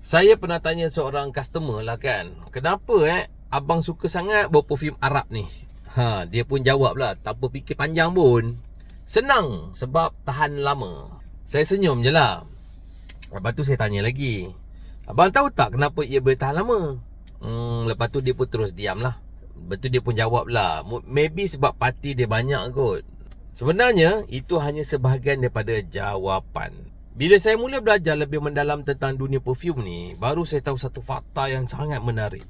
Saya pernah tanya seorang customer lah kan, kenapa abang suka sangat bau perfume Arab ni? Dia pun jawab lah tanpa fikir panjang pun, senang sebab tahan lama. Saya senyum je lah. Lepas tu saya tanya lagi, abang tahu tak kenapa ia boleh tahan lama? Lepas tu dia pun terus diam lah. Lepas tu dia pun jawab lah, maybe sebab parti dia banyak kot. Sebenarnya itu hanya sebahagian daripada jawapan. Bila saya mula belajar lebih mendalam tentang dunia perfume ni, baru saya tahu satu fakta yang sangat menarik.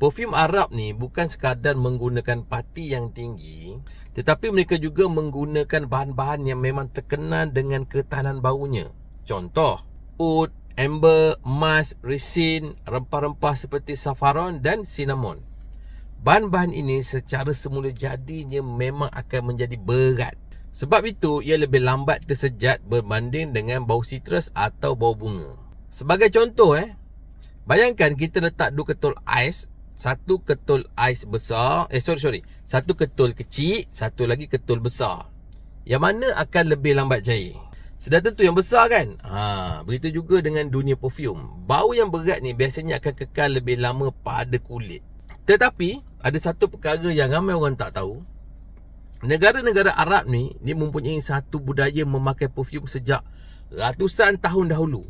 Perfume Arab ni bukan sekadar menggunakan parti yang tinggi, tetapi mereka juga menggunakan bahan-bahan yang memang terkenal dengan ketahanan baunya. Contoh, oud, amber, emas, resin, rempah-rempah seperti saffron dan cinnamon. Bahan-bahan ini secara semula jadinya memang akan menjadi berat. Sebab itu, ia lebih lambat tersejat berbanding dengan bau citrus atau bau bunga. Sebagai contoh, bayangkan kita letak 2 ketul ais, 1 ketul ais besar, satu ketul kecil, satu lagi ketul besar. Yang mana akan lebih lambat cair? Sudah tentu yang besar kan? Begitu juga dengan dunia perfume. Bau yang berat ni biasanya akan kekal lebih lama pada kulit. Tetapi ada satu perkara yang ramai orang tak tahu. Negara-negara Arab ni mempunyai satu budaya memakai perfume sejak ratusan tahun dahulu.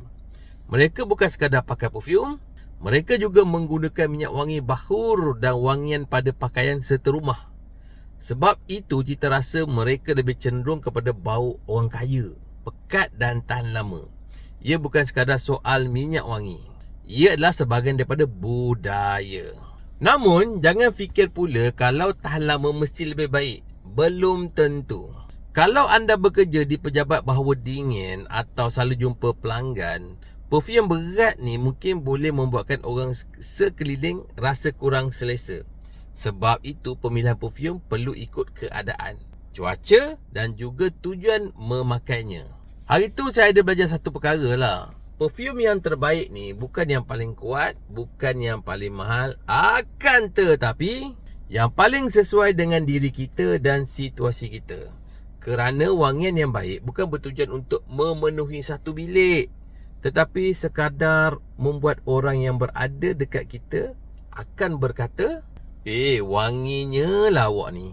Mereka bukan sekadar pakai perfume, mereka juga menggunakan minyak wangi bahur dan wangian pada pakaian serta rumah. Sebab itu cita rasa mereka lebih cenderung kepada bau orang kaya, pekat dan tahan lama. Ia bukan sekadar soal minyak wangi, ia adalah sebahagian daripada budaya. Namun, jangan fikir pula kalau tahan lama mesti lebih baik. Belum tentu. Kalau anda bekerja di pejabat bahawa dingin atau selalu jumpa pelanggan, perfume yang berat ni mungkin boleh membuatkan orang sekeliling rasa kurang selesa. Sebab itu, pemilihan perfume perlu ikut keadaan, cuaca dan juga tujuan memakainya. Hari tu saya ada belajar satu perkara lah. Perfume yang terbaik ni bukan yang paling kuat, bukan yang paling mahal, akan tetapi yang paling sesuai dengan diri kita dan situasi kita. Kerana wangian yang baik bukan bertujuan untuk memenuhi satu bilik, tetapi sekadar membuat orang yang berada dekat kita akan berkata, wanginya lah awak ni.